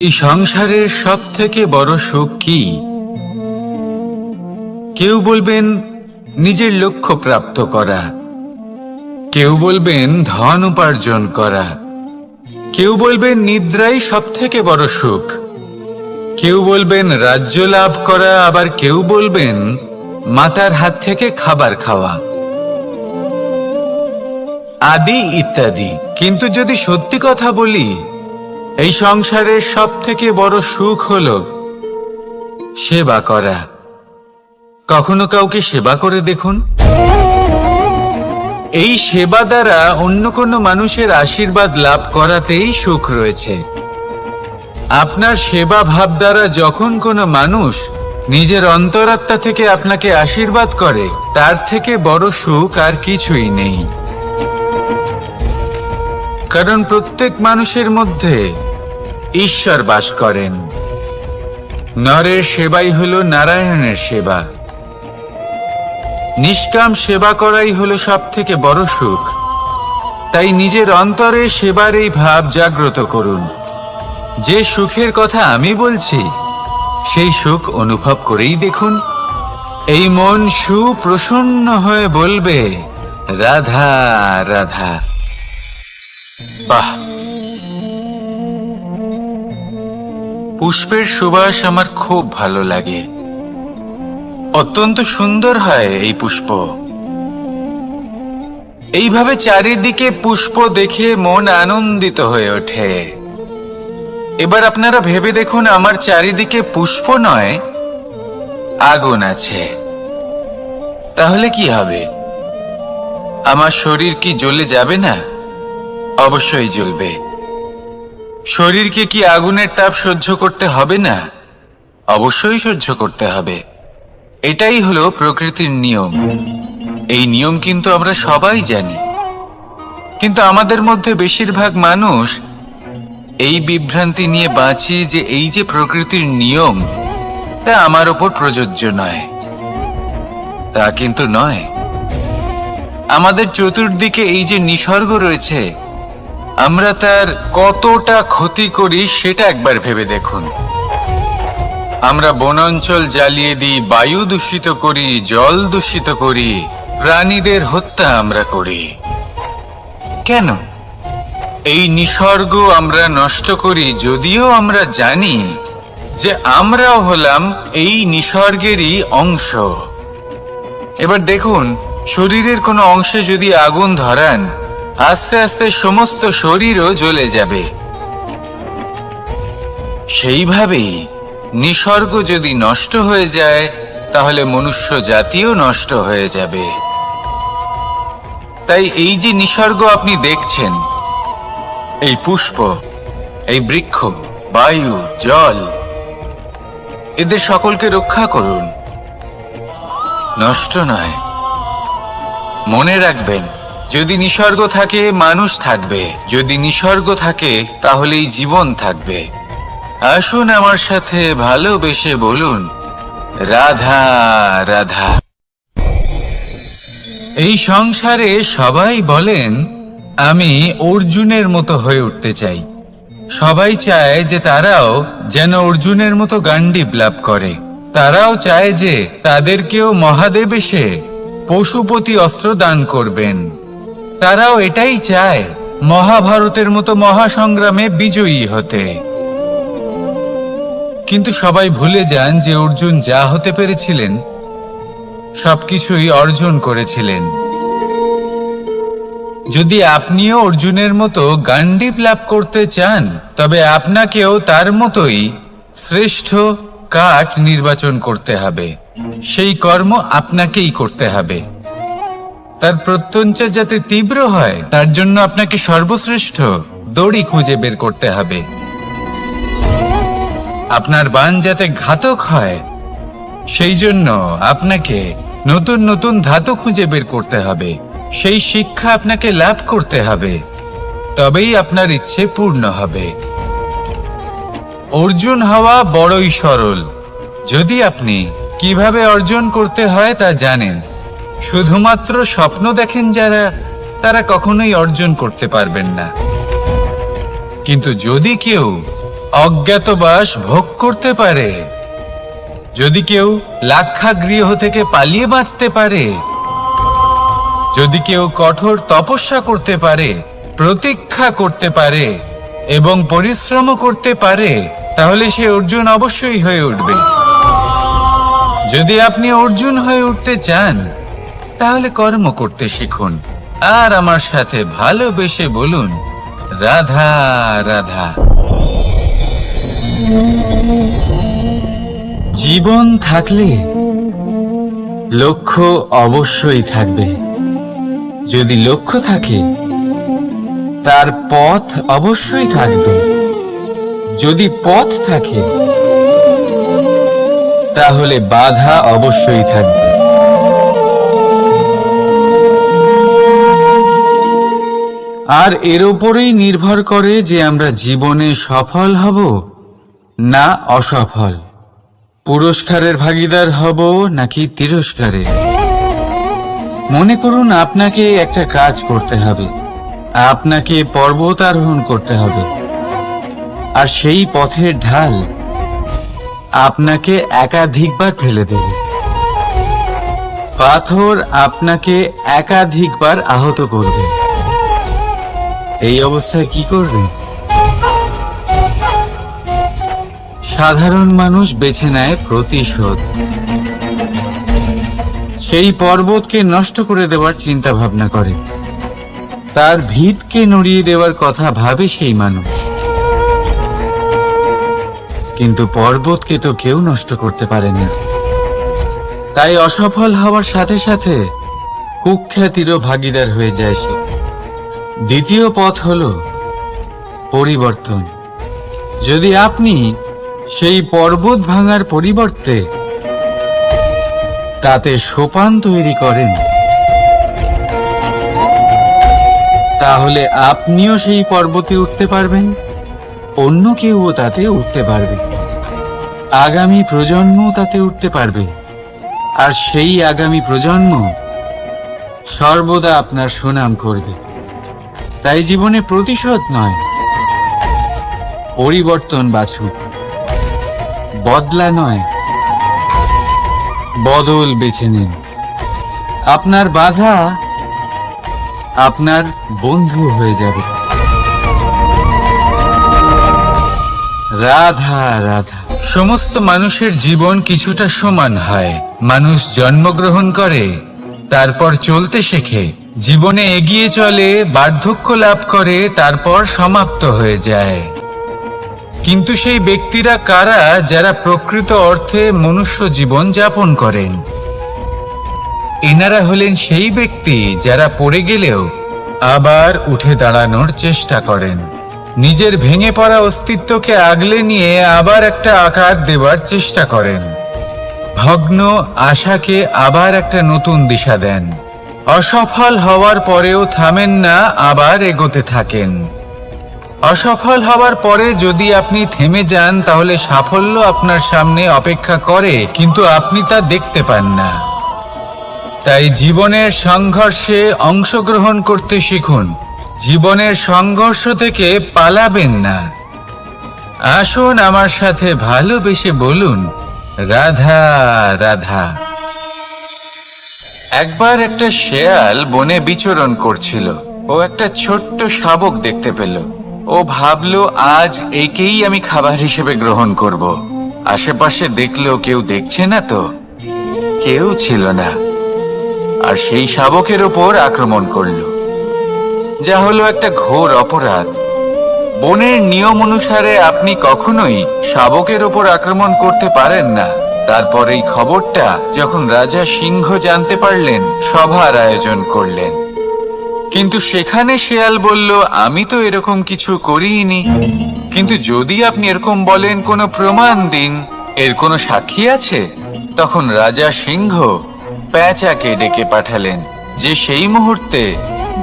এই সংসারের সব থেকে বড় সুখ কি? কেউ বলবেন নিজের লক্ষ্য প্রাপ্ত করা, কেউ বলবেন ধন উপার্জন করা, কেউ বলবেন নিদ্রাই সব থেকে বড় সুখ, কেউ বলবেন রাজ্য লাভ করা, আবার কেউ বলবেন মাতার হাত থেকে খাবার খাওয়া, আদি ইত্যাদি। কিন্তু যদি সত্যি কথা বলি, এই সংসারের সব থেকে বড় সুখ হলো সেবা করা। কখনো কাউকে সেবা করে দেখুন। এই সেবা দ্বারা অন্য কোনো মানুষের আশীর্বাদ লাভ করাতেই সুখ রয়েছে। আপনার সেবা ভাব দ্বারা যখন কোনো মানুষ নিজের অন্তরাত্মা থেকে আপনাকে আশীর্বাদ করে, তার থেকে বড় সুখ আর কিছুই নেই। কারণ প্রত্যেক মানুষের মধ্যে ঈশ্বর বাস করেন। নরের সেবাই হলো নারায়ণের সেবা। নিষ্কাম সেবা করাই হলো সব থেকে বড় সুখ। তাই নিজের অন্তরে সেবার এই ভাব জাগ্রত করুন। যে সুখের কথা আমি বলছি, সেই সুখ অনুভব করেই দেখুন। এই মন সুপ্রসন্ন হয়ে বলবে, রাধা রাধা। বাহ! পুষ্পের সুবাস আমার খুব ভালো লাগে। অত্যন্ত সুন্দর হয় এই পুষ্প। এইভাবে চারিদিকে পুষ্প দেখে মন আনন্দিত হয়ে ওঠে। এবার আপনারা ভেবে দেখুন, আমার চারিদিকে পুষ্প নয়, আগুন আছে। তাহলে কি হবে? আমার শরীর কি জ্বলে যাবে না? অবশ্যই জ্বলবে। শরীরকে কি আগুনের তাপ সহ্য করতে হবে না? অবশ্যই সহ্য করতে হবে। এটাই হলো প্রকৃতির নিয়ম। এই নিয়ম কিন্তু আমরা সবাই জানি, কিন্তু আমাদের মধ্যে বেশিরভাগ মানুষ এই বিভ্রান্তি নিয়ে বাঁচি যে এই যে প্রকৃতির নিয়ম, তা আমার ওপর প্রযোজ্য নয়। তা কিন্তু নয়। আমাদের চতুর্দিকে এই যে নিসর্গ রয়েছে, আমরা তার কতটা ক্ষতি করি সেটা একবার ভেবে দেখুন। আমরা বনাঞ্চল জ্বালিয়ে দিই, বায়ু দূষিত করি, জল দূষিত করি, প্রাণীদের হত্যা আমরা করি। কেন? এই নিসর্গ আমরা নষ্ট করি, যদিও আমরা জানি যে আমরাও হলাম এই নিসর্গেরই অংশ। এবার দেখুন, শরীরের কোনো অংশে যদি আগুন ধরান, আস্তে আস্তে সমস্ত শরীরও জ্বলে যাবে। সেইভাবেই নিসর্গ যদি নষ্ট হয়ে যায়, তাহলে মনুষ্য জাতিও নষ্ট হয়ে যাবে। তাই এই যে নিসর্গ আপনি দেখছেন, এই পুষ্প, এই বৃক্ষ, বায়ু, জল, এদের সকলকে রক্ষা করুন, নষ্ট নয়। মনে রাখবেন, যদি নিসর্গ থাকে মানুষ থাকবে, যদি নিসর্গ থাকে তাহলেই জীবন থাকবে। আসুন আমার সাথে ভালোবেসে বলুন, রাধা রাধা। এই সংসারে সবাই বলেন আমি অর্জুনের মতো হয়ে উঠতে চাই। সবাই চায় যে তারাও যেন অর্জুনের মতো গান্ডীব লাভ করে। তারাও চায় যে তাদেরকেও মহাদেব এসে পশুপতি অস্ত্র দান করবেন। তারাও এটাই চায় মহাভারতের মতো মহাসংগ্রামে বিজয়ী হতে। কিন্তু সবাই ভুলে যান যে অর্জুন যা হতে পেরেছিলেন, সবকিছুই অর্জন করেছিলেন। যদি আপনিও অর্জুনের মতো গান্ডীব লাভ করতে চান, তবে আপনাকেও তার মতোই শ্রেষ্ঠ কাঠ নির্বাচন করতে হবে। সেই কর্ম আপনাকেই করতে হবে। তার প্রত্যঞ্চা যাতে তীব্র হয়, তার জন্য আপনাকে সর্বশ্রেষ্ঠ দড়ি খুঁজে বের করতে হবে। আপনার বাণ যাতে ঘাতক হয়, সেই জন্য আপনাকে নতুন নতুন ধাতু খুঁজে বের করতে হবে। সেই শিক্ষা আপনাকে লাভ করতে হবে, তবেই আপনার ইচ্ছে পূর্ণ হবে। অর্জুন হওয়া বড়ই সরল, যদি আপনি কিভাবে অর্জন করতে হয় তা জানেন। শুধুমাত্র স্বপ্ন দেখেন যারা, তারা কখনোই অর্জন করতে পারবেন না। কিন্তু যদি কেউ অজ্ঞাতবাস ভোগ করতে পারে, যদি কেউ লাক্ষাগৃহ থেকে পালিয়ে বাঁচতে পারে, যদি কেউ কঠোর তপস্যা করতে পারে, প্রতীক্ষা করতে পারে এবং পরিশ্রম করতে পারে, তাহলে সে অর্জুন অবশ্যই হয়ে উঠবে। যদি আপনি অর্জুন হয়ে উঠতে চান, তাহলে কর্ম করতে শিখুন আর আমার সাথে ভালোবেসে বলুন, রাধা রাধা। জীবন থাকলে লক্ষ্য অবশ্যই থাকবে। যদি লক্ষ্য থাকে, তার পথ অবশ্যই থাকবে। যদি পথ থাকে, তাহলে বাধা অবশ্যই থাকবে। আর এর উপরেই নির্ভর করে যে আমরা জীবনে সফল হব না অসফল, পুরস্কারের ভাগীদার হব নাকি তিরস্কারের। মনে করুন আপনাকে একটা কাজ করতে হবে, আপনাকে পর্বত আরোহণ করতে হবে, আর সেই পথের ঢাল আপনাকে একাধিকবার ফেলে দেবে। পাথর আপনাকে একাধিকবার আহত করবে। এই অবস্থায় কি করবে? সাধারণ মানুষ বেছে নেয় প্রতিশোধ। সেই পর্বতকে নষ্ট করে দেওয়ার চিন্তা ভাবনা করে, তার ভিতকে নড়িয়ে দেওয়ার কথা ভাবে সেই মানুষ। কিন্তু পর্বতকে তো কেউ নষ্ট করতে পারে না। তাই অসফল হওয়ার সাথে সাথে কুখ্যাতিরও ভাগীদার হয়ে যায় সে। দ্বিতীয় পথ হল পরিবর্তন। যদি আপনি সেই পর্বত ভাঙার পরিবর্তে তাতে সোপান তৈরি করেন, তাহলে আপনিও সেই পর্বতে উঠতে পারবেন, অন্য কেউও তাতে উঠতে পারবে, আগামী প্রজন্মও তাতে উঠতে পারবে, আর সেই আগামী প্রজন্ম সর্বদা আপনার সুনাম করবে। তাই জীবনে প্রতিশোধ নয়, পরিবর্তন বাছুন। বদলা নয়, বদল বেছে নিন। আপনার বাধা আপনার বন্ধু হয়ে যাবে। রাধা রাধা। সমস্ত মানুষের জীবন কিছুটা সমান হয়। মানুষ জন্মগ্রহণ করে, তারপর চলতে শেখে, জীবনে এগিয়ে চলে, বার্ধক্য লাভ করে, তারপর সমাপ্ত হয়ে যায়। কিন্তু সেই ব্যক্তিরা কারা যারা প্রকৃত অর্থে মনুষ্য জীবন যাপন করেন? এনারা হলেন সেই ব্যক্তি যারা পড়ে গেলেও আবার উঠে দাঁড়ানোর চেষ্টা করেন, নিজের ভেঙে পড়া অস্তিত্বকে আগলে নিয়ে আবার একটা আকার দেওয়ার চেষ্টা করেন, ভগ্ন আশাকে আবার একটা নতুন দিশা দেন। অসফল হওয়ার পরেও থামেন না, আবার এগোতে থাকেন। অসফল হওয়ার পরে যদি আপনি থেমে যান, তাহলে সাফল্য আপনার সামনে অপেক্ষা করে, কিন্তু আপনি তা দেখতে পান না। তাই জীবনের সংঘর্ষে অংশগ্রহণ করতে শিখুন। জীবনের সংঘর্ষ থেকে পালাবেন না। আসুন আমার সাথে ভালোবেসে বলুন, রাধা রাধা। একবার একটা শেয়াল বনে বিচরণ করছিল। ও একটা ছোট্ট শাবক দেখতে পেল। ও ভাবলো, আজ একেই আমি খাবার হিসেবে গ্রহণ করব। আশেপাশে দেখলো কেউ দেখছে না তো, কেউ ছিল না, আর সেই শাবকের ওপর আক্রমণ করলো, যা হলো একটা ঘোর অপরাধ। বনের নিয়ম অনুসারে আপনি কখনোই শাবকের ওপর আক্রমণ করতে পারেন না। তারপর এই খবরটা যখন রাজা সিংহ জানতে পারলেন, সভার আয়োজন করলেন। কিন্তু সেখানে শেয়াল বলল, আমি তো এরকম কিছু করিনি। কিন্তু যদি আপনি এরকম বলেন, কোনো প্রমাণ দিন, এর কোনো সাক্ষী আছে? তখন রাজা সিংহ পেঁচাকে ডেকে পাঠালেন, যে সেই মুহূর্তে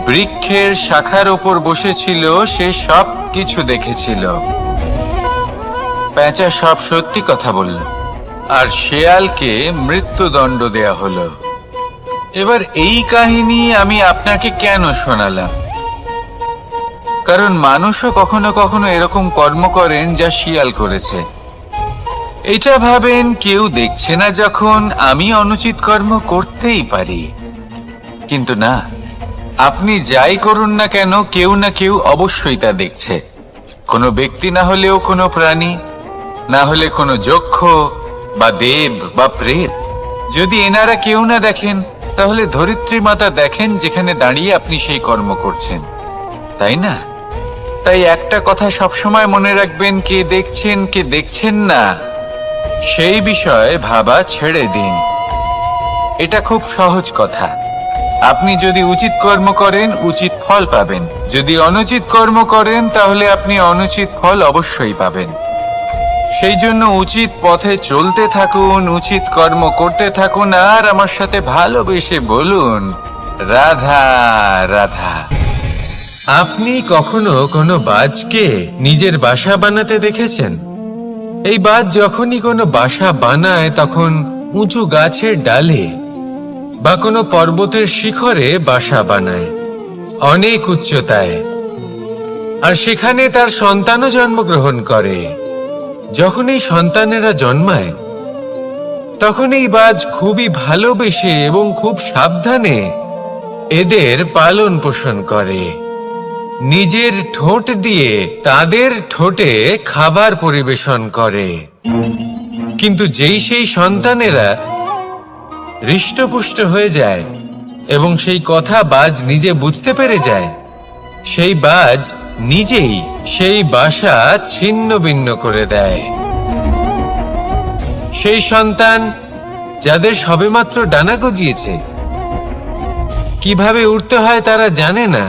বৃক্ষের শাখার ওপর বসেছিল। সে সব কিছু দেখেছিল। পেঁচা সব সত্যি কথা বলল, আর শেয়ালকে মৃত্যুদণ্ড দেয়া হলো। এবার এই কাহিনী আমি আপনাকে কেন শোনালাম? কারণ মানুষও কখনো কখনো এরকম কর্ম করেন যা শিয়াল করেছে। এটা ভাবেন কেউ দেখছে না যখন আমি অনুচিত কর্ম করতেই পারি, কিন্তু না, আপনি যাই করুন না কেন কেউ না কেউ অবশ্যই তা দেখছে। কোনো ব্যক্তি না হলেও কোনো প্রাণী, না হলে কোনো যক্ষ বা দেব বা প্রেত। যদি এনারা কেউ না দেখেন, তাহলে ধরিত্রী মাতা দেখেন যেখানে দাঁড়িয়ে আপনি সেই কর্ম করছেন, তাই না? তাই একটা কথা সবসময় মনে রাখবেন, কে দেখছেন কে দেখছেন না সেই বিষয়ে ভাবা ছেড়ে দিন। এটা খুব সহজ কথা। আপনি যদি উচিত কর্ম করেন উচিত ফল পাবেন, যদি অনুচিত কর্ম করেন তাহলে আপনি অনুচিত ফল অবশ্যই পাবেন। সেই জন্য উচিত পথে চলতে থাকুন, উচিত কর্ম করতে থাকুন, আর আমার সাথে ভালোবেসে বলুন, রাধা রাধা। আপনি কখনো কোনো বাজকে নিজের বাসা বানাতে দেখেছেন? এই বাজ যখনই কোনো বাসা বানায় তখন উঁচু গাছের ডালে বা কোনো পর্বতের শিখরে বাসা বানায়, অনেক উচ্চতায়, আর সেখানে তার সন্তানও জন্মগ্রহণ করে। যখন এই সন্তানেরা জন্মায় তখন এই বাজ খুবই ভালোবেসে এবং খুব সাবধানে এদের পালন পোষণ করে। নিজের ঠোঁট দিয়ে তাদের ঠোঁটে খাবার পরিবেশন করে। কিন্তু যেই সেই সন্তানেরা হৃষ্টপুষ্ট হয়ে যায় এবং সেই কথা বাজ নিজে বুঝতে পেরে যায়, সেই বাজ নিজেই সেই বাসা ছিন্ন ভিন্ন করে দেয়। সেই সন্তান যাদের সবেমাত্র ডানা গজিয়েছে, কিভাবে উড়তে হয় তারা জানে না,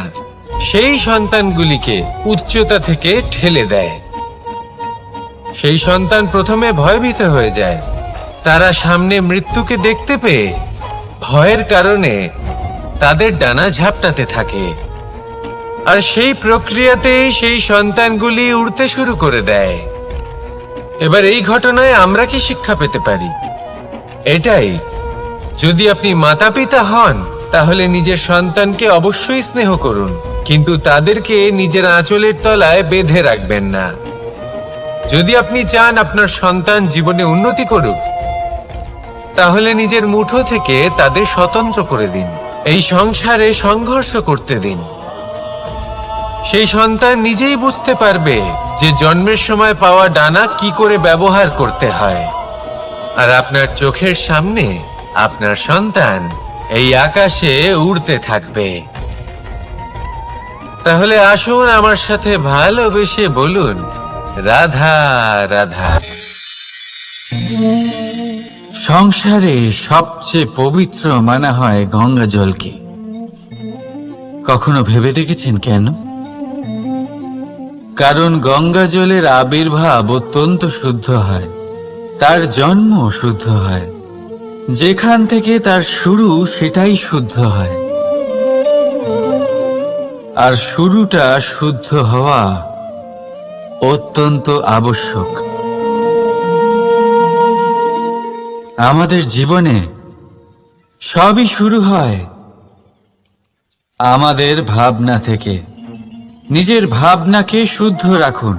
সেই সন্তানগুলিকে উচ্চতা থেকে ঠেলে দেয়। সেই সন্তান প্রথমে ভয়ভীত হয়ে যায়। তারা সামনে মৃত্যুকে দেখতে পেয়ে ভয়ের কারণে তাদের ডানা ঝাপটাতে থাকে, আর সেই প্রক্রিয়াতেই সেই সন্তানগুলি উড়তে শুরু করে দেয়। এবার এই ঘটনায় আমরা কি শিক্ষা পেতে পারি? এটাই, যদি আপনি মাতা পিতা হন তাহলে নিজের সন্তানকে অবশ্যই স্নেহ করুন, কিন্তু তাদেরকে নিজের আঁচলের তলায় বেঁধে রাখবেন না। যদি আপনি চান আপনার সন্তান জীবনে উন্নতি করুক, তাহলে নিজের মুঠো থেকে তাদের স্বতন্ত্র করে দিন, এই সংসারে সংঘর্ষ করতে দিন। সেই সন্তান নিজেই বুঝতে পারবে যে জন্মের সময় পাওয়া ডানা কি করে ব্যবহার করতে হয়। আর আপনার চোখের সামনে আপনার সন্তান এই আকাশে উড়তে থাকবে। তাহলে আসুন আমার সাথে ভালোবেসে বলুন, রাধা রাধা। সংসারে সবচেয়ে পবিত্র মানা হয় গঙ্গা জলকে। কখনো ভেবে দেখেছেন কেন? কারণ গঙ্গা জলের আবির্ভাব অত্যন্ত শুদ্ধ হয়, তার জন্ম শুদ্ধ হয়, যেখান থেকে তার শুরু সেটাই শুদ্ধ হয়। আর শুরুটা শুদ্ধ হওয়া অত্যন্ত আবশ্যক। আমাদের জীবনে সবই শুরু হয় আমাদের ভাবনা থেকে। নিজের ভাবনাকে শুদ্ধ রাখুন,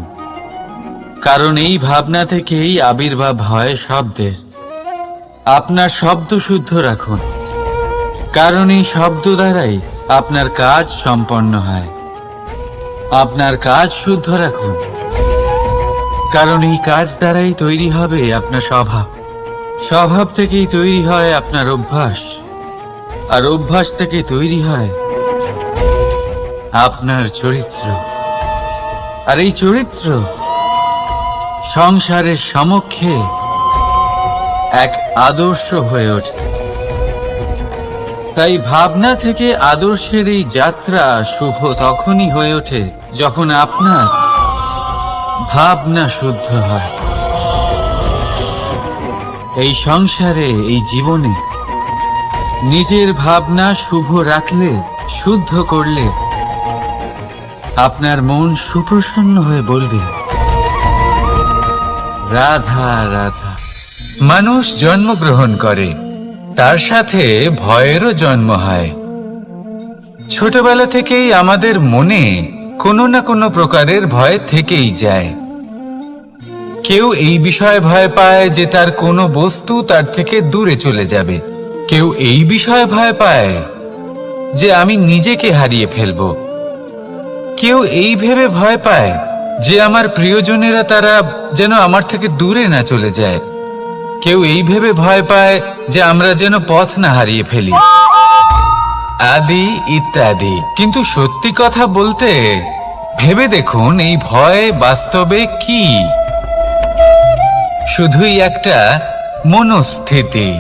কারণ এই ভাবনা থেকেই আবির্ভাব হয় শব্দের। আপনার শব্দ শুদ্ধ রাখুন, কারণ এই শব্দ দ্বারাই আপনার কাজ সম্পন্ন হয়। আপনার কাজ শুদ্ধ রাখুন, কারণ এই কাজ দ্বারাই তৈরি হবে আপনার স্বভাব। স্বভাব থেকেই তৈরি হয় আপনার অভ্যাস, আর অভ্যাস থেকে তৈরি হয় আপনার চরিত্র। আর এই চরিত্র সংসারের সমক্ষে এক আদর্শ হয়ে ওঠে। তাই ভাবনা থেকে আদর্শের এই যাত্রা শুভ তখনই হয়ে ওঠে যখন আপনার ভাবনা শুদ্ধ হয়। এই সংসারে, এই জীবনে নিজের ভাবনা শুভ রাখলে, শুদ্ধ করলে আপনার মন সুপ্রসন্ন হয়ে বলবে, রাধা রাধা। মানুষ জন্মগ্রহণ করে, তার সাথে ভয়েরও জন্ম হয়। ছোটবেলা থেকেই আমাদের মনে কোনো না কোনো প্রকারের ভয় থেকেই যায়। কেউ এই বিষয়ে ভয় পায় যে তার কোনো বস্তু তার থেকে দূরে চলে যাবে। কেউ এই বিষয়ে ভয় পায় যে আমি নিজেকে হারিয়ে ফেলব। কেউ এই ভেবে ভয় পায় যে আমার প্রিয়জনেরা তারা যেন আমার থেকে দূরে না চলে যায়। কেউ এই ভেবে ভয় পায় যে আমরা যেন পথ না হারিয়ে ফেলি, আদি ইত্যাদি। কিন্তু সত্যি কথা বলতে ভেবে দেখুন, এই ভয় বাস্তবে কি? শুধুই একটা মনস্থিতি,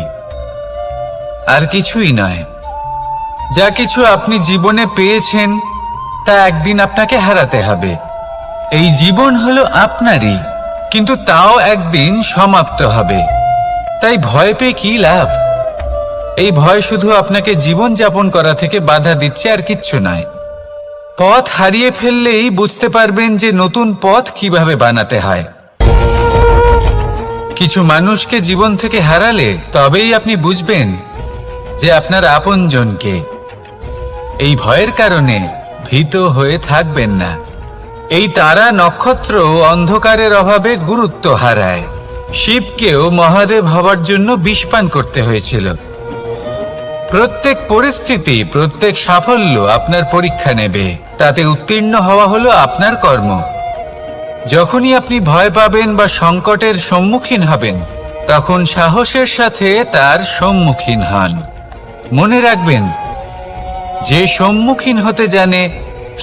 আর কিছুই নয়। যা কিছু আপনি জীবনে পেয়েছেন তা একদিন আপনাকে হারাতে হবে। এই জীবন হলো আপনারই, কিন্তু তাও একদিন সমাপ্ত হবে। তাই ভয় পেয়ে কি লাভ? এই ভয় শুধু আপনাকে জীবন যাপন করা থেকে বাধা দিচ্ছে, আর কিচ্ছু নয়। পথ হারিয়ে ফেললেই বুঝতে পারবেন যে নতুন পথ কিভাবে বানাতে হয়। কিছু মানুষকে জীবন থেকে হারালে তবেই আপনি বুঝবেন যে আপনার আপনজনকে। এই ভয়ের কারণে ভীত হয়ে থাকবেন না। এই তারা নক্ষত্র অন্ধকারের অভাবে গুরুত্ব হারায়। শিবকেও মহাদেব হবার জন্য বিষ পান করতে হয়েছিল। প্রত্যেক পরিস্থিতি, প্রত্যেক সাফল্য আপনার পরীক্ষা নেবে। তাতে উত্তীর্ণ হওয়া হলো আপনার কর্ম। যখনই আপনি ভয় পাবেন বা সংকটের সম্মুখীন হবেন, তখন সাহসের সাথে তার সম্মুখীন হন। মনে রাখবেন, যে সম্মুখীন হতে জানে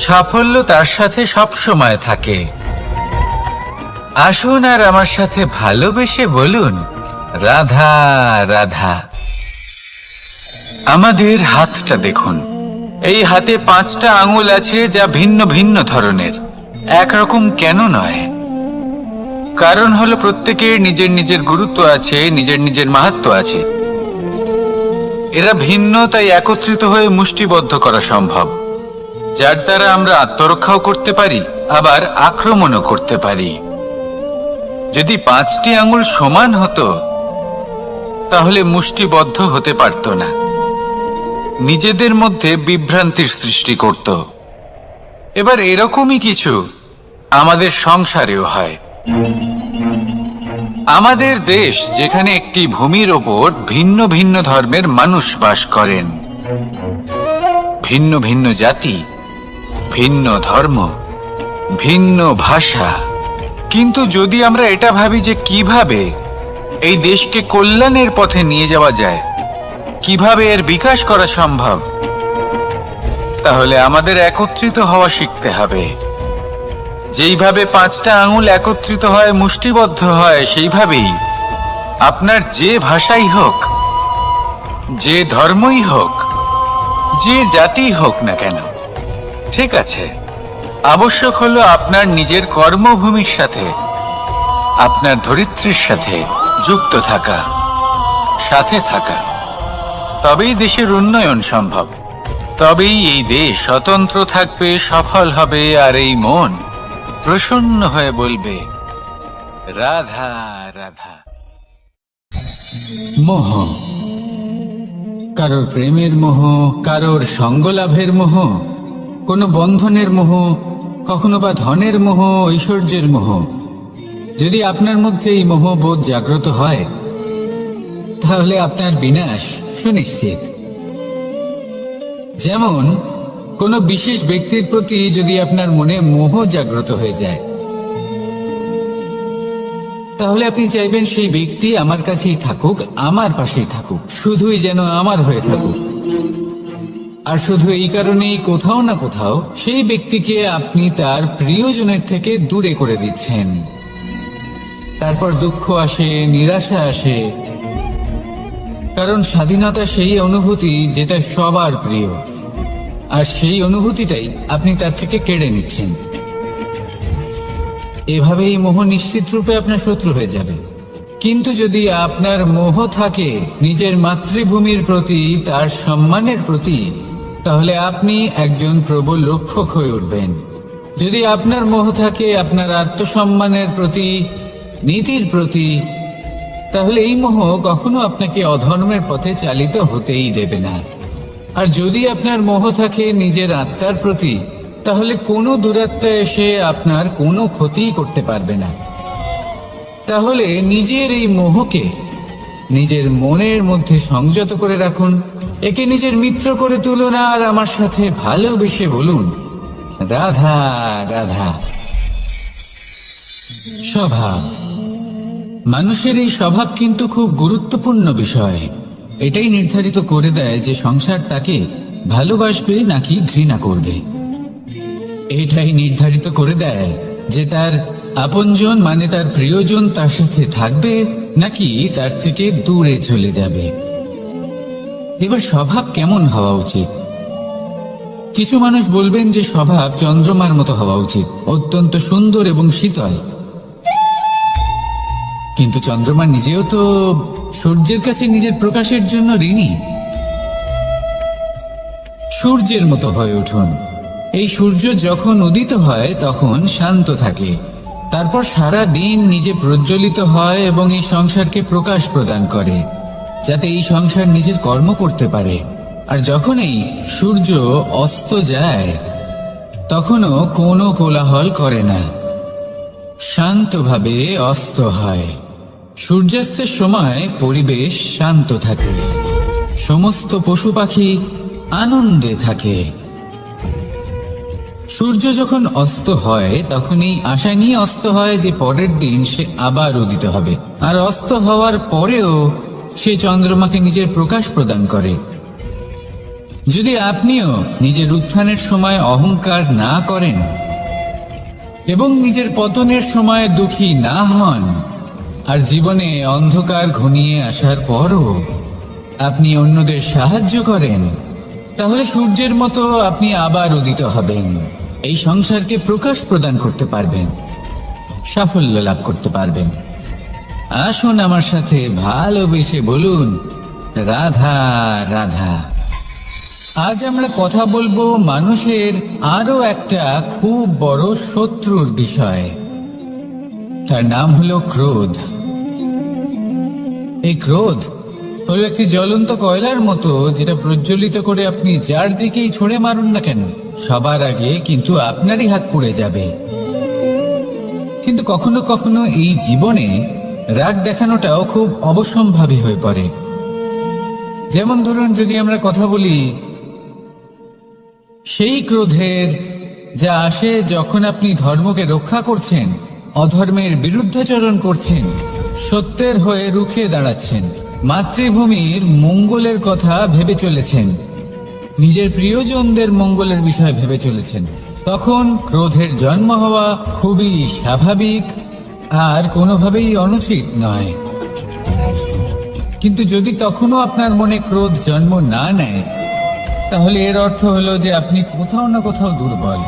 সাফল্য তার সাথে সবসময় থাকে। আসুন আর আমার সাথে ভালোবেসে বলুন, রাধা রাধা। আমাদের হাতটা দেখুন। এই হাতে 5টা আঙুল আছে, যা ভিন্ন ভিন্ন ধরনের। একরকম কেন নয়? কারণ হলো প্রত্যেকের নিজের নিজের গুরুত্ব আছে, নিজের নিজের মাহাত্ম্য আছে। এরা ভিন্ন, তাই একত্রিত হয়ে মুষ্টিবদ্ধ করা সম্ভব, যার দ্বারা আমরা আত্মরক্ষাও করতে পারি, আবার আক্রমণও করতে পারি। যদি 5টি আঙুল সমান হতো তাহলে মুষ্টিবদ্ধ হতে পারত না, নিজেদের মধ্যে বিভ্রান্তির সৃষ্টি করত। এবার এরকমই কিছু আমাদের সংসারেও হয়। আমাদের দেশ, যেখানে একটি ভূমির ওপর ভিন্ন ভিন্ন ধর্মের মানুষ বাস করেন, ভিন্ন ভিন্ন জাতি, ভিন্ন ধর্ম, ভিন্ন ভাষা। কিন্তু যদি আমরা এটা ভাবি যে কিভাবে এই দেশকে কল্যাণের পথে নিয়ে যাওয়া যায়, কিভাবে এর বিকাশ করা সম্ভব, তাহলে আমাদের একত্রিত হওয়া শিখতে হবে। যেইভাবে 5টা আঙুল একত্রিত হয়, মুষ্টিবদ্ধ হয়, সেইভাবেই আপনার যে ভাষাই হোক, যে ধর্মই হোক, যে জাতি হোক না কেন, ঠিক আছে, আবশ্যক হলো আপনার নিজের কর্মভূমির সাথে, আপনার ধরিত্রীর সাথে যুক্ত থাকা, সাথে থাকা। তবেই দেশের উন্নয়ন সম্ভব। তবেই এই দেশ স্বতন্ত্র থাকবে, সফল হবে, আর এই মন প্রসন্ন হয়ে বলবে, রাধা রাধা। মোহ, কারোর প্রেমের মোহ, কারোর সঙ্গলাভের মোহ, কোনো বন্ধনের মোহ, কখনো বা ধনের মোহ, ঐশ্বর্যের মোহ। যদি আপনার মধ্যে এই মোহবোধ জাগ্রত হয়, তাহলে আপনার বিনাশ সুনিশ্চিত। যেমন কোনো বিশেষ ব্যক্তির প্রতি যদি আপনার মনে মোহ জাগ্রত হয়ে যায়, তাহলে আপনি চাইবেন সেই ব্যক্তি আমার কাছেই থাকুক, আমার পাশেই থাকুক, শুধুই যেন আমার হয়ে থাকুক। আর শুধু এই কারণেই কোথাও না কোথাও সেই ব্যক্তিকে আপনি তার প্রিয়জনের থেকে দূরে করে দিচ্ছেন। তারপর দুঃখ আসে, নিরাশা আসে, কারণ স্বাধীনতা সেই অনুভূতি যেটা সবার প্রিয়, আর সেই অনুভূতিটাই আপনি তার থেকে কেড়ে নিচ্ছেন। এভাবেই মোহ নিশ্চিত রূপে আপনার শত্রু হয়ে যাবে। কিন্তু যদি আপনার মোহ থাকে নিজের মাতৃভূমির প্রতি, তার সম্মানের প্রতি, তাহলে আপনি একজন প্রবল রক্ষক হয়ে উঠবেন। যদি আপনার মোহ থাকে আপনার আত্মসম্মানের প্রতি, নীতির প্রতি, তাহলে এই মোহ কখনো আপনাকে অধর্মের পথে চালিত হতেই দেবে না। আর যদি আপনার মোহ থাকে নিজের আত্মার প্রতি, তাহলে কোনো দুরাত্মা এসে আপনার কোনো ক্ষতিই করতে পারবে না। তাহলে নিজের এই মোহকে নিজের মনের মধ্যে সংযত করে রাখুন, একে নিজের মিত্র করে তুলুন আর আমার সাথে ভালোবেসে বলুন, রাধা রাধা। স্বভাব, মানুষের এই স্বভাব কিন্তু খুব গুরুত্বপূর্ণ বিষয়। এটাই নির্ধারিত করে দেয় যে সংসার তাকে ভালোবাসবে নাকি ঘৃণা করবে। এটাই নির্ধারিত করে দেয় যে তার আপনজন মানে তার প্রিয়জন তার সাথে থাকবে নাকি তার থেকে দূরে চলে যাবে। এবার স্বভাব কেমন হওয়া উচিত? কিছু মানুষ বলবেন যে স্বভাব চন্দ্রমার মতো হওয়া উচিত, অত্যন্ত সুন্দর এবং শীতল। কিন্তু চন্দ্রমা নিজেও তো সূর্যের কাছে নিজের প্রকাশের জন্য ঋণী। সূর্যের মতো হয়ে উঠুন। এই সূর্য যখন উদিত হয় তখন শান্ত থাকে, তারপর সারা দিন নিজে প্রজ্বলিত হয় এবং এই সংসারকে প্রকাশ প্রদান করে, যাতে এই সংসার নিজের কর্ম করতে পারে। আর যখন এই সূর্য অস্ত যায় তখনও কোনো কোলাহল করে না, শান্তভাবে অস্ত হয়। সূর্যাস্তের সময় পরিবেশ শান্ত থাকে, সমস্ত পশু পাখি আনন্দে থাকে। সূর্য যখন অস্ত হয় তখন এই আশা নিয়ে অস্ত হয় যে পরের দিন সে আবার উদিত হবে, আর অস্ত হওয়ার পরেও সে চন্দ্রমাকে নিজের প্রকাশ প্রদান করে। যদি আপনিও নিজের উত্থানের সময় অহংকার না করেন এবং নিজের পতনের সময় দুঃখী না হন, আর জীবনে অন্ধকার ঘনিয়ে আসার পরও আপনি অন্যদের সাহায্য করেন, তাহলে সূর্যের মতো আপনি আবার উদিত হবেন, এই সংসারকে প্রকাশ প্রদান করতে পারবেন, সাফল্য লাভ করতে পারবেন। আসুন আমার সাথে ভালোবেসে বলুন, রাধা রাধা। আজ আমরা কথা বলবো মানুষের আরো একটা খুব বড় শত্রুর বিষয়। তার নাম হলো ক্রোধ। এই ক্রোধ হলো একটি জ্বলন্ত কয়লার মতো, যেটা প্রজ্বলিত করে আপনি যার দিকেই ছুঁড়ে মারুন না কেন সবার আগে কিন্তু আপনারই হাত পুড়ে যাবে। কিন্তু কখনো কখনো এই জীবনে রাগ দেখানোটাও খুব অবশ্যম্ভাবী হয়ে পড়ে। যেমন ধরুন, যদি আমরা কথা বলি সেই ক্রোধের যা আসে যখন আপনি ধর্মকে রক্ষা করছেন, অধর্মের বিরুদ্ধাচরণ করছেন, সত্যের হয়ে রুখে দাঁড়াচ্ছেন, মাতৃভূমির মঙ্গলের কথা ভেবে চলেছেন, নিজের প্রিয়জনদের মঙ্গলের বিষয় ভেবে চলেছেন, তখন ক্রোধের জন্ম হওয়া খুবই স্বাভাবিক আর কোনোভাবেই অনুচিত নয়। কিন্তু যদি তখনও আপনার মনে ক্রোধ জন্ম না নেয়, তাহলে এর অর্থ হলো যে আপনি কোথাও না কোথাও দুর্বল।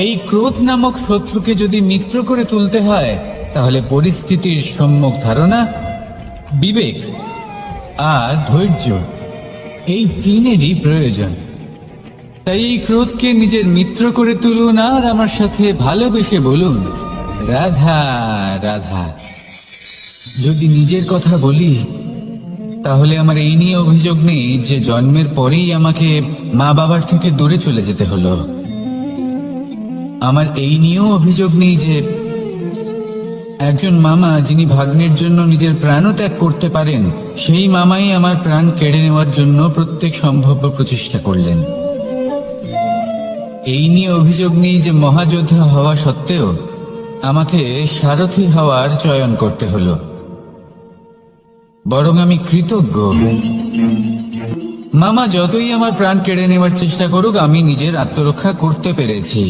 এই ক্রোধ নামক শত্রুকে যদি মিত্র করে তুলতে হয়, তাহলে পরিস্থিতির সম্যক ধারণা, বিবেক আর ধৈর্য, এই তিনেরই প্রয়োজন। তাই এই ক্রোধকে নিজের মিত্র করে তুলুন আর আমার সাথে ভালোবেসে বলুন, রাধা রাধা। যদি নিজের কথা বলি, তাহলে আমার এই নিয়ে অভিযোগ নেই যে জন্মের পরেই আমাকে মা বাবার থেকে দূরে চলে যেতে হলো। আমার এই নিয়েও অভিযোগ নেই যে একজন মামা যিনি ভাগ্নের জন্য নিজের প্রাণও ত্যাগ করতে পারেন, সেই মামাই আমার প্রাণ কেড়ে নেওয়ার জন্য প্রত্যেক সম্ভাব্য প্রচেষ্টা করলেন। এই নিয়ে অভিযোগ নেই যে মহাযোদ্ধা হওয়া সত্ত্বেও আমাকে সারথি হওয়ার চয়ন করতে হলো। বরং আমি কৃতজ্ঞ। মামা যতই আমার প্রাণ কেড়ে নেওয়ার চেষ্টা করুক, আমি নিজের আত্মরক্ষা করতে পেরেছি।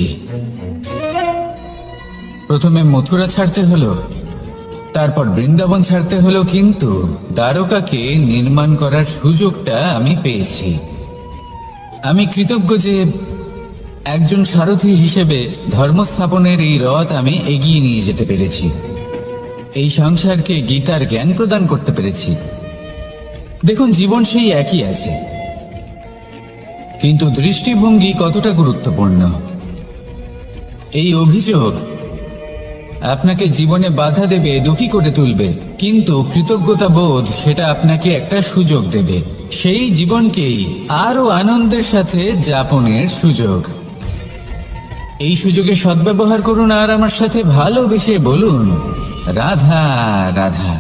প্রথমে মথুরা ছাড়তে হলো, তারপর বৃন্দাবন ছাড়তে হলো, কিন্তু দ্বারকাকে নির্মাণ করার সুযোগটা আমি পেয়েছি। আমি কৃতজ্ঞ যে একজন সারথি হিসেবে ধর্মস্থাপনের এই রথ আমি এগিয়ে নিয়ে যেতে পেরেছি, এই সংসারকে গীতার জ্ঞান প্রদান করতে পেরেছি। দেখুন, জীবন সেই একই আছে, কিন্তু দৃষ্টিভঙ্গি কতটা গুরুত্বপূর্ণ। এই অভিযোগ আপনাকে জীবনে বাধা দেবে, দুঃখী করে তুলবে, কিন্তু কৃতজ্ঞতা বোধ সেটা আপনাকে একটা সুযোগ দেবে, সেই জীবনকেই আরো আনন্দের সাথে যাপনের সুযোগ। এই সুযোগে সদ্ব্যবহার করুন আর আমার সাথে ভালোবেসে বলুন, রাধা রাধা।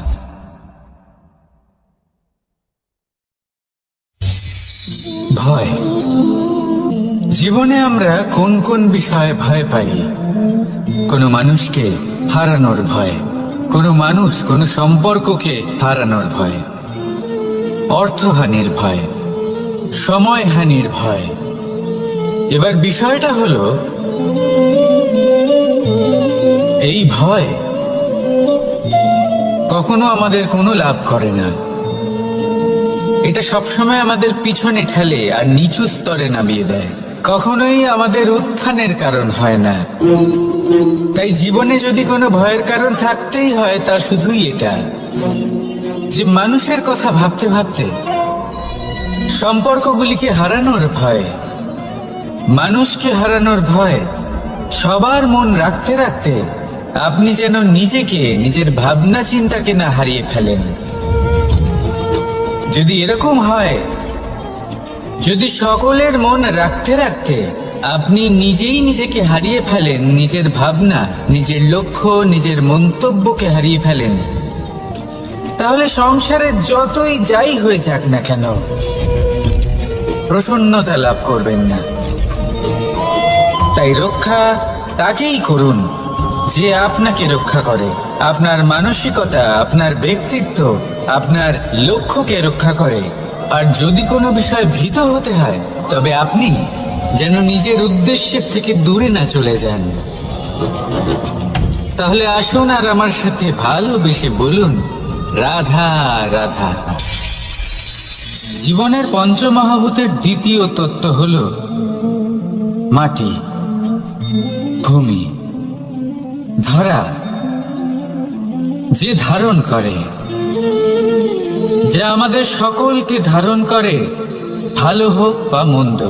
ভয়। জীবনে আমরা কোন কোন বিষয়ে ভয় পাই? কোনো মানুষকে হারানোর ভয়, কোনো মানুষ কোনো সম্পর্ককে হারানোর ভয়, অর্থহানির ভয়, সময়হানির ভয়। এবার বিষয়টা হলো, এই ভয় কখনো আমাদের কোনো লাভ করে না। এটা সবসময় আমাদের পিছনে ঠেলে আর নিচু স্তরে নামিয়ে দেয়, কখনোই আমাদের উত্থানের কারণ হয় না। তাই জীবনে যদি কোনো ভয়ের কারণ থাকতেই হয়, তা শুধুই এটা যে মানুষের কথা ভাবতে ভাবতে সম্পর্কগুলিকে হারানোর ভয়, মানুষকে হারানোর ভয়, সবার মন রাখতে রাখতে আপনি যেন নিজেকে, নিজের ভাবনা চিন্তাকে না হারিয়ে ফেলেন। যদি এরকম হয়, যদি সকলের মন রাখতে রাখতে আপনি নিজেই নিজেকে হারিয়ে ফেলেন, নিজের ভাবনা, নিজের লক্ষ্য, নিজের মন্তব্যকে হারিয়ে ফেলেন, তাহলে সংসারে যতই যাই হয়ে যাক না কেন, প্রসন্নতা লাভ করবেন না। তাই রক্ষা তাকেই করুন যে আপনাকে রক্ষা করে, আপনার মানসিকতা, আপনার ব্যক্তিত্ব, আপনার লক্ষ্যকে রক্ষা করে। আর যদি কোনো বিষয় ভীত হতে হয়, তবে আপনি যেন নিজের উদ্দেশ্যের থেকে দূরে না চলে যান। তাহলে আসুন আর আমার সাথে ভালোবেসে বলুন, রাধা রাধা। জীবনের পঞ্চমহাভূতের দ্বিতীয় তত্ত্ব হল মাটি, ভূমি, ধরা, যে ধারণ করে, যা আমাদের সকলকে ধারণ করে, ভালো হোক বা মন্দ,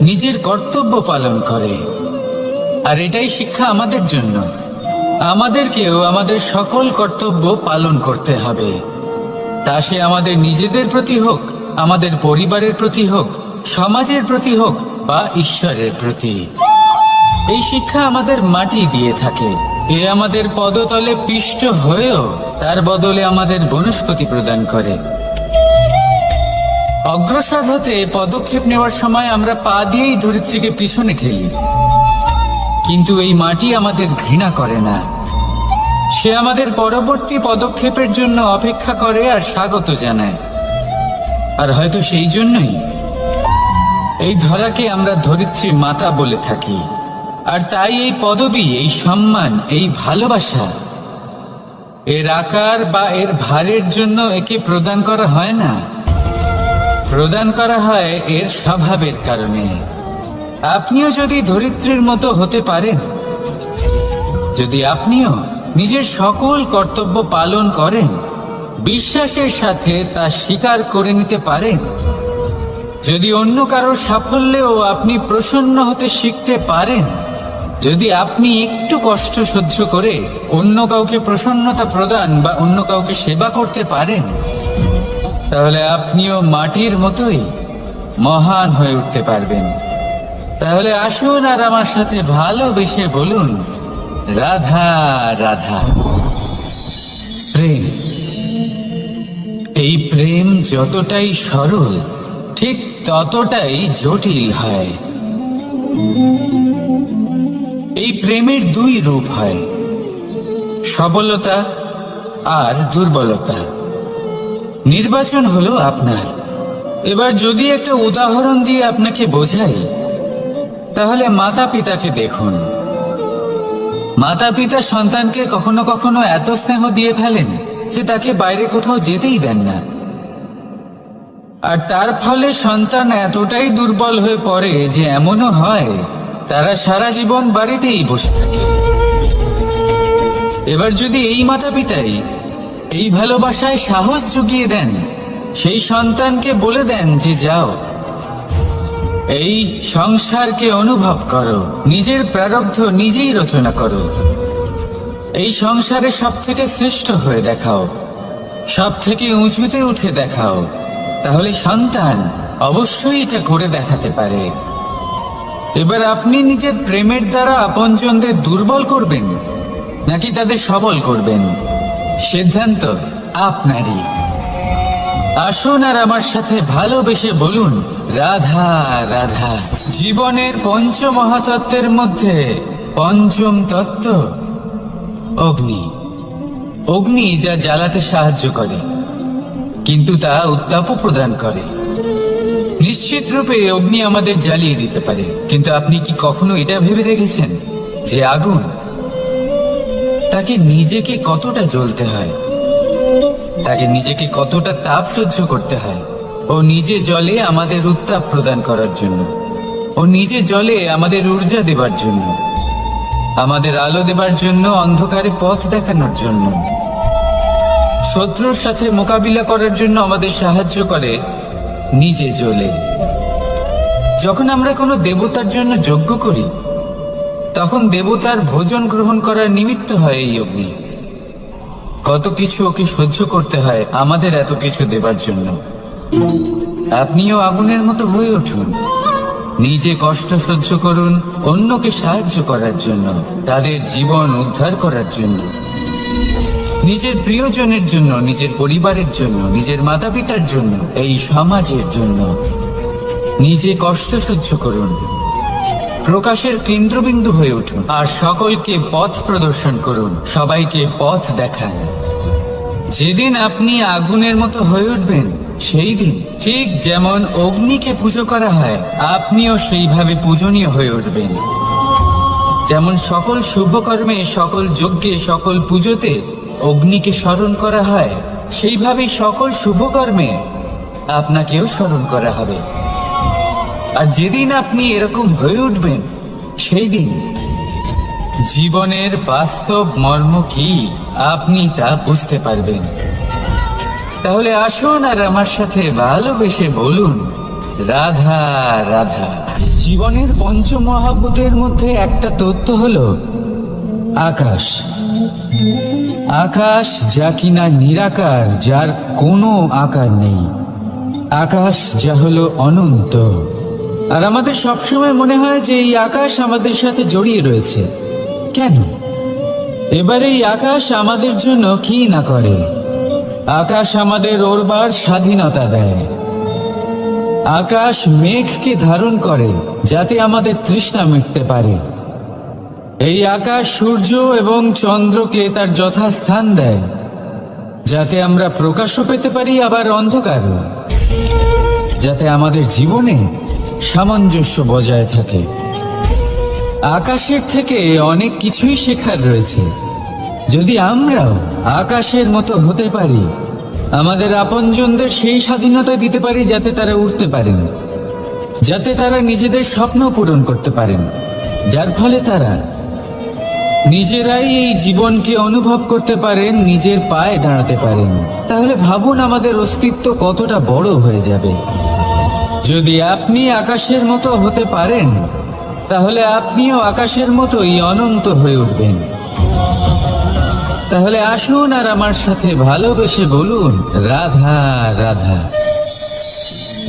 নিজের কর্তব্য পালন করে। আর এটাই শিক্ষা আমাদের জন্য। আমাদেরকেও আমাদের সকল কর্তব্য পালন করতে হবে, তা সে আমাদের নিজেদের প্রতি হোক, আমাদের পরিবারের প্রতি হোক, সমাজের প্রতি হোক বা ঈশ্বরের প্রতি। এই শিক্ষা আমাদের মাটি দিয়ে থাকে। এ আমাদের পদতলে পিষ্ট হয়েও তার বদলে আমাদের বনস্পতি প্রদান করে। অগ্রসর হতে পদক্ষেপ নেওয়ার সময় আমরা পা দিয়েই ধরিত্রীকে পিছনে ঠেলি, কিন্তু এই মাটি আমাদের ঘৃণা করে না। সে আমাদের পরবর্তী পদক্ষেপের জন্য অপেক্ষা করে আর স্বাগত জানায়। আর হয়তো সেই জন্যই এই ধরাকে আমরা ধরিত্রী মাতা বলে থাকি। আর তাই এই পদবী, এই সম্মান, এই ভালোবাসা, এর আকার বা এর ভারের জন্য একে প্রদান করা হয় না, প্রদান করা হয় এর স্বভাবের কারণে। আপনিও যদি ধরিত্রীর মতো হতে পারেন, যদি আপনিও নিজের সকল কর্তব্য পালন করেন, বিশ্বাসের সাথে তা স্বীকার করে নিতে পারেন, যদি অন্য কারোর সাফল্যেও আপনি প্রসন্ন হতে শিখতে পারেন, যদি আপনি একটু কষ্ট সহ্য করে অন্য কাউকে প্রসন্নতা প্রদান বা অন্য কাউকে সেবা করতে পারেন, তাহলে আপনিও মাটির মতোই মহান হয়ে উঠতে পারবেন। তাহলে আসুন আর আমার সাথে ভালোবেসে বলুন, রাধা রাধা। প্রেম, এই প্রেম যতটাই সরল, ঠিক ততটাই জটিল হয়। এই প্রেমের দুই রূপ হয়, সবলতা আর দুর্বলতা। নির্বাচন হলো আপনার। এবার যদি একটা উদাহরণ দিয়ে আপনাকে বোঝাই, তাহলে মাতা পিতাকে দেখুন। মাতা পিতা সন্তানকে কখনো কখনো এত স্নেহ দিয়ে ফেলেন যে তাকে বাইরে কোথাও যেতেই দেন না। আর তার ফলে সন্তান এতটাই দুর্বল হয়ে পড়ে যে এমনও হয় তারা সারা জীবন বাড়িতেই বসে থাকে। এবার যদি এই মাতা পিতাই এই ভালোবাসায় সাহস জুগিয়ে দেন, সেই সন্তানকে বলে দেন যে যাও, এই সংসারকে অনুভব করো, নিজের প্রারব্ধ নিজেই রচনা করো, এই সংসারে সব থেকে শ্রেষ্ঠ হয়ে দেখাও, সব থেকে উঁচুতে উঠে দেখাও, তাহলে সন্তান অবশ্যই এটা করে দেখাতে পারে। এবার আপনি নিজের প্রেমের দ্বারা আপনজনদের দুর্বল করবেন নাকি তাদের সবল করবেন, সিদ্ধান্ত আপনারই। আসুন আর আমার সাথে ভালোবেসে বলুন, রাধা রাধা। জীবনের পঞ্চমহাতত্ত্বের মধ্যে পঞ্চম তত্ত্ব অগ্নি। অগ্নি যা জ্বালাতে সাহায্য করে, কিন্তু তা উত্তাপও প্রদান করে। নিশ্চিত রূপে অগ্নি আমাদের জ্বালিয়ে দিতে পারে, কিন্তু আপনি কি কখনো এটা ভেবে দেখেছেন যে আগুন, তাকে নিজেকে কতটা জ্বলতে হয়, তাকে নিজেকে কতটা তাপ সহ্য করতে হয়। ও নিজে জ্বলে আমাদের উত্তাপ প্রদান করার জন্য, ও নিজে জ্বলে আমাদের ঊর্জা দেবার জন্য, আমাদের আলো দেবার জন্য, অন্ধকারে পথ দেখানোর জন্য, শত্রুর সাথে মোকাবিলা করার জন্য আমাদের সাহায্য করে নিজে জ্বলে। যখন আমরা কোনো দেবতার জন্য যজ্ঞ করি, তখন দেবতার ভোজন গ্রহণ করার নিমিত্ত হয় এই অগ্নি। কত কিছু ওকে সহ্য করতে হয় আমাদের এত কিছু দেবার জন্য। আপনিও আগুনের মতো হয়ে উঠুন, নিজে কষ্ট সহ্য করুন অন্যকে সাহায্য করার জন্য, তাদের জীবন উদ্ধার করার জন্য, নিজের প্রিয়জনের জন্য, নিজের পরিবারের জন্য, নিজের মাতা পিতার জন্য, এই সমাজের জন্য। নিজে কষ্ট সহ্য করুন, প্রকাশের কেন্দ্রবিন্দু হয়ে উঠুন, আর সকলকে পথ প্রদর্শন করুন, সবাইকে পথ দেখান। যেদিন আপনি আগুনের মতো হয়ে উঠবেন, সেই দিন ঠিক যেমন অগ্নিকে পুজো করা হয়, আপনিও সেইভাবে পূজনীয় হয়ে উঠবেন। যেমন সকল শুভকর্মে, সকল যজ্ঞে, সকল পুজোতে অগ্নিকে স্মরণ করা হয়, সেইভাবেই সকল শুভকর্মে আপনাকেও স্মরণ করা হবে। আর যেদিন আপনি এরকম হয়ে উঠবেন, সেই দিন জীবনের বাস্তব মর্ম কি আপনি তা বুঝতে পারবেন। তাহলে আসুন আর আমার সাথে ভালোবেসে বলুন, রাধা রাধা। জীবনের পঞ্চমহাভূতের মধ্যে একটা তত্ত্ব হলো আকাশ। আকাশ যা কিনা নিরাকার, যার কোনো আকার নেই। আকাশ যা হলো অনন্ত। আর আমাদের সবসময় মনে হয় যে এই আকাশ আমাদের সাথে জড়িয়ে রয়েছে। কেন? এবার এই আকাশ আমাদের জন্য কি না করে। আকাশ আমাদের ওড়বার স্বাধীনতা দেয়। আকাশ মেঘকে ধারণ করে যাতে আমাদের তৃষ্ণা মিটতে পারে। এই আকাশ সূর্য এবং চন্দ্রকে তার যথাস্থান দেয়, যাতে আমরা প্রকাশও পেতে পারি, আবার অন্ধকারও, যাতে আমাদের জীবনে সামঞ্জস্য বজায় থাকে। আকাশের থেকে অনেক কিছুই শেখার রয়েছে। যদি আমরাও আকাশের মতো হতে পারি, আমাদের আপনজনদের সেই স্বাধীনতা দিতে পারি যাতে তারা উঠতে পারেন, যাতে তারা নিজেদের স্বপ্ন পূরণ করতে পারেন, যার ফলে তারা নিজেরাই এই জীবনকে অনুভব করতে পারেন, নিজের পায়ে দাঁড়াতে পারেন, তাহলে ভাবুন আমাদের অস্তিত্ব কতটা বড় হয়ে যাবে। যদি আপনি আকাশের মতো হতে পারেন, তাহলে আপনিও আকাশের মতোই অনন্ত হয়ে উঠবেন। তাহলে আসুন আর আমার সাথে ভালোবেসে বলুন, রাধা রাধা।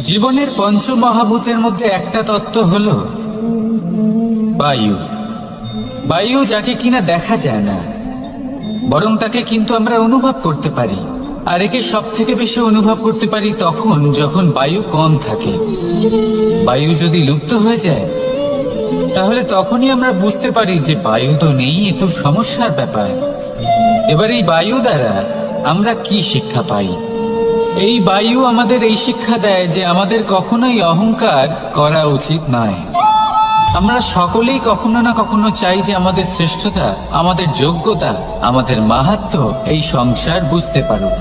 জীবনের পঞ্চমহাভূতের মধ্যে একটা তত্ত্ব হলো বায়ু। বায়ু যাকে কিনা দেখা যায় না, বরং তাকে কিন্তু আমরা অনুভব করতে পারি। আর একে সব থেকে বেশি অনুভব করতে পারি তখন যখন বায়ু কম থাকে। বায়ু যদি লুপ্ত হয়ে যায়, তাহলে তখনই আমরা বুঝতে পারি যে বায়ু তো নেই, এ তো সমস্যার ব্যাপার। এবার এই বায়ু দ্বারা আমরা কি শিক্ষা পাই? এই বায়ু আমাদের এই শিক্ষা দেয় যে আমাদের কখনোই অহংকার করা উচিত নয়। আমরা সকলেই কখনো না কখনো চাই যে আমাদের শ্রেষ্ঠতা, আমাদের যোগ্যতা, আমাদের মাহাত্ম্য এই সংসার বুঝতে পারুক।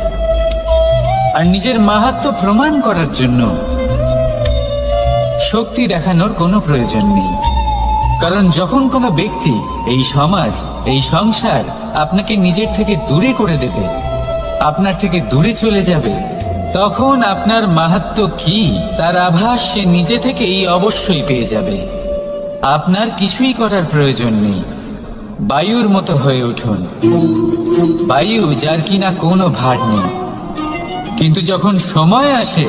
আর নিজের মাহাত্ম্য প্রমাণ করার জন্য শক্তি দেখানোর কোনো প্রয়োজন নেই। কারণ যখন কোনো ব্যক্তি, এই সমাজ, এই সংসার আপনাকে নিজের থেকে দূরে করে দেবে, আপনার থেকে দূরে চলে যাবে, তখন আপনার মাহাত্ম্য কি তার আভাস সে নিজে থেকেই অবশ্যই পেয়ে যাবে। আপনার কিছুই করার প্রয়োজন নেই। বায়ুর মতো হয়ে উঠুন। বায়ু যার কিনা কোনো ভার নেই, কিন্তু যখন সময় আসে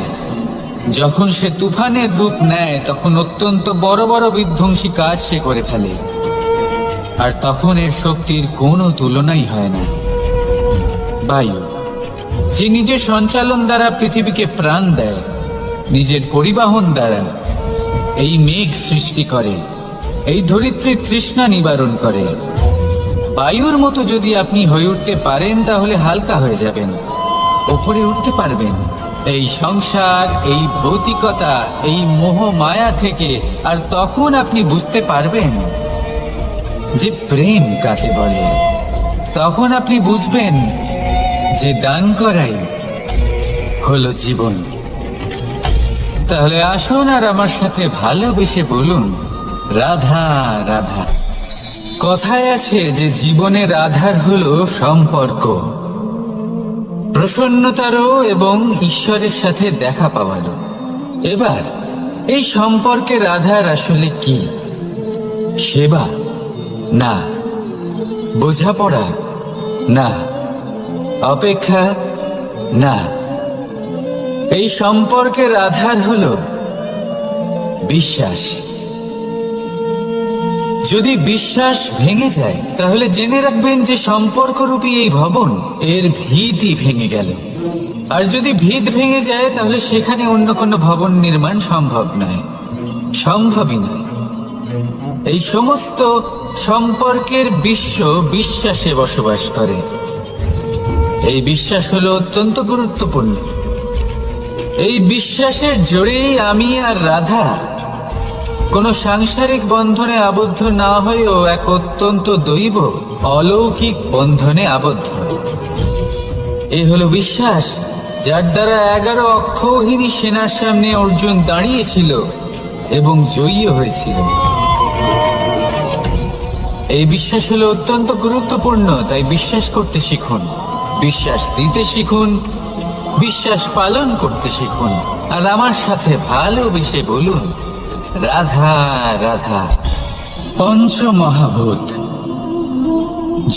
যখন সে তুফানের রূপ নেয় তখন অত্যন্ত বড় বড় বিধ্বংসী কাজ সে করে ফেলে, আর তখন এর শক্তির কোনো তুলনাই হয় না। বায়ু, যে নিজের সঞ্চালন দ্বারা পৃথিবীকে প্রাণ দেয়, নিজের পরিবহন দ্বারা এই মেঘ সৃষ্টি করে, এই ধরিত্রীর তৃষ্ণা নিবারণ করে। বায়ুর মতো যদি আপনি হয়ে উঠতে পারেন তাহলে হালকা হয়ে যাবেন, ওপরে উঠতে পারবেন এই সংসার, এই ভৌতিকতা, এই মোহ মায়া থেকে। আর তখন আপনি বুঝতে পারবেন যে প্রেম কাকে বলে। তখন আপনি বুঝবেন যে দান করাই হলো জীবন। তাহলে আসুন আর আমার সাথে ভালোবেসে বলুন, রাধা রাধা। কথায় আছে যে জীবনের আধার হলো সম্পর্ক, প্রসন্নতারও এবং ঈশ্বরের সাথে দেখা পাওয়ারও। এবার এই সম্পর্কের আধার আসলে কি? সেবা? না। বোঝাপড়া? না। অপেক্ষা? না। এই সম্পর্কের আধার হলো বিশ্বাস। যদি বিশ্বাস ভেঙে যায় তাহলে জেনে রাখবেন যে সম্পর্করূপী এই ভবন এর ভিতই ভেঙে গেল। আর যদি ভিত ভেঙে যায় তাহলে সেখানে অন্য কোনো ভবন নির্মাণ সম্ভব নয়, সম্ভবই নয়। এই সমস্ত সম্পর্কের বিশ্ব বিশ্বাসে বসবাস করে। এই বিশ্বাস হলো অত্যন্ত গুরুত্বপূর্ণ। এই বিশ্বাসের জোরেই আমি আর রাধা কোনো সাংসারিক বন্ধনে আবদ্ধ না হয়েও এক অত্যন্ত দৈব অলৌকিক বন্ধনে আবদ্ধ। এ হলো বিশ্বাস, যার দ্বারা 11 অক্ষৌহিনী সেনার সামনে অর্জুন দাঁড়িয়েছিল এবং জয়ী হয়েছিল। এই বিশ্বাস হলো অত্যন্ত গুরুত্বপূর্ণ, তাই বিশ্বাস করতে শিখুন, বিশ্বাস দিতে শিখুন, বিশ্বাস পালন করতে শিখুন। আর আমার সাথে ভালোবেসে বলুন, রাধা রাধা। পঞ্চমহাভূত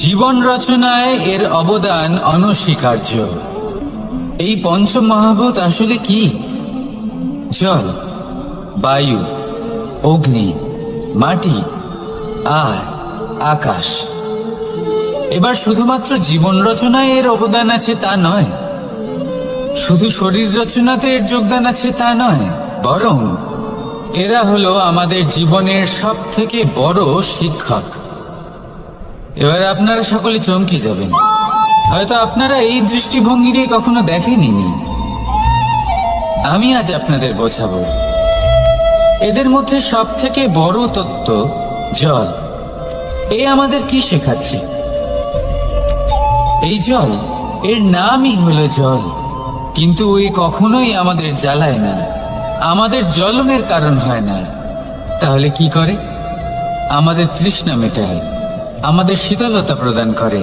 জীবন রচনায় এর অবদান অনস্বীকার্য। এই পঞ্চমহাভূত আসলে কি? জল, বায়ু, অগ্নি, মাটি আর আকাশ। এবার শুধুমাত্র জীবন রচনায় এর অবদান আছে তা নয়, শুধু শরীর রচনাতে এর যোগদান আছে তা নয়, বরং এরা হলো আমাদের জীবনের সব থেকে বড় শিক্ষক। এবার আপনারা সকলে চমকে যাবেন, হয়তো আপনারা এই দৃষ্টিভঙ্গি দিয়ে কখনো দেখেনি। আমি আজ আপনাদের বোঝাবো। এদের মধ্যে সব থেকে বড় তত্ত্ব জল। এ আমাদের কি শেখাচ্ছে? এই জল, এর নামই হলো জল, কিন্তু এ কখনোই আমাদের জ্বালায় না, আমাদের জ্বলনের কারণ হয় না। তাহলে কি করে? আমাদের তৃষ্ণা মেটায়, আমাদের শীতলতা প্রদান করে,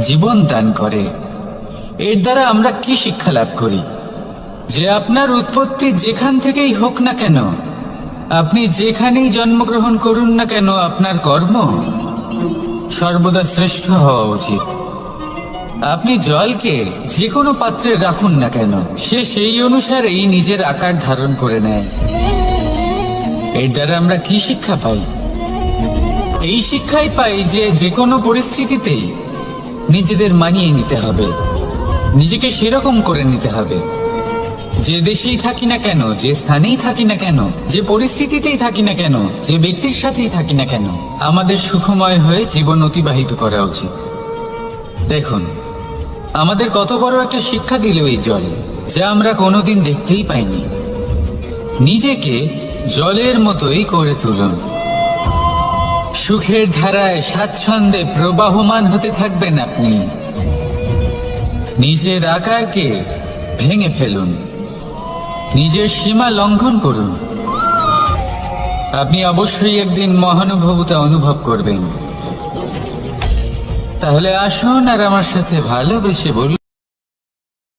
জীবন দান করে। এর দ্বারা আমরা কি শিক্ষা লাভ করি? যে আপনার উৎপত্তি যেখান থেকেই হোক না কেন, আপনি যেখানেই জন্মগ্রহণ করুন না কেন, আপনার কর্ম সর্বদা শ্রেষ্ঠ হওয়া উচিত। আপনি জলকে যে কোনো পাত্রে রাখুন না কেন, সে সেই অনুসারেই নিজের আকার ধারণ করে নেয়। এর দ্বারা আমরা কি শিক্ষা পাই? এই শিক্ষাই পাই যে যে কোনো পরিস্থিতিতেই নিজেদের মানিয়ে নিতে হবে, নিজেকে সেরকম করে নিতে হবে। যে দেশেই থাকি না কেন, যে স্থানেই থাকি না কেন, যে পরিস্থিতিতেই থাকি না কেন, যে ব্যক্তির সাথেই থাকি না কেন, আমাদের সুখময় হয়ে জীবন অতিবাহিত করা উচিত। দেখুন, আমাদের কত বড় একটা শিক্ষা দিল এই জল, যা আমরা কোনোদিন দেখতেই পাইনি। নিজেকে জলের মতোই করে তুলুন। সুখের ধারায় স্বাচ্ছন্দ্যে প্রবাহমান হতে থাকবেন আপনি। নিজের আকারকে ভেঙে ফেলুন, নিজের সীমা লঙ্ঘন করুন। আপনি অবশ্যই একদিন মহানুভবতা অনুভব করবেন। তাহলে আসুন আর আমার সাথে ভালোবেসে বলুন,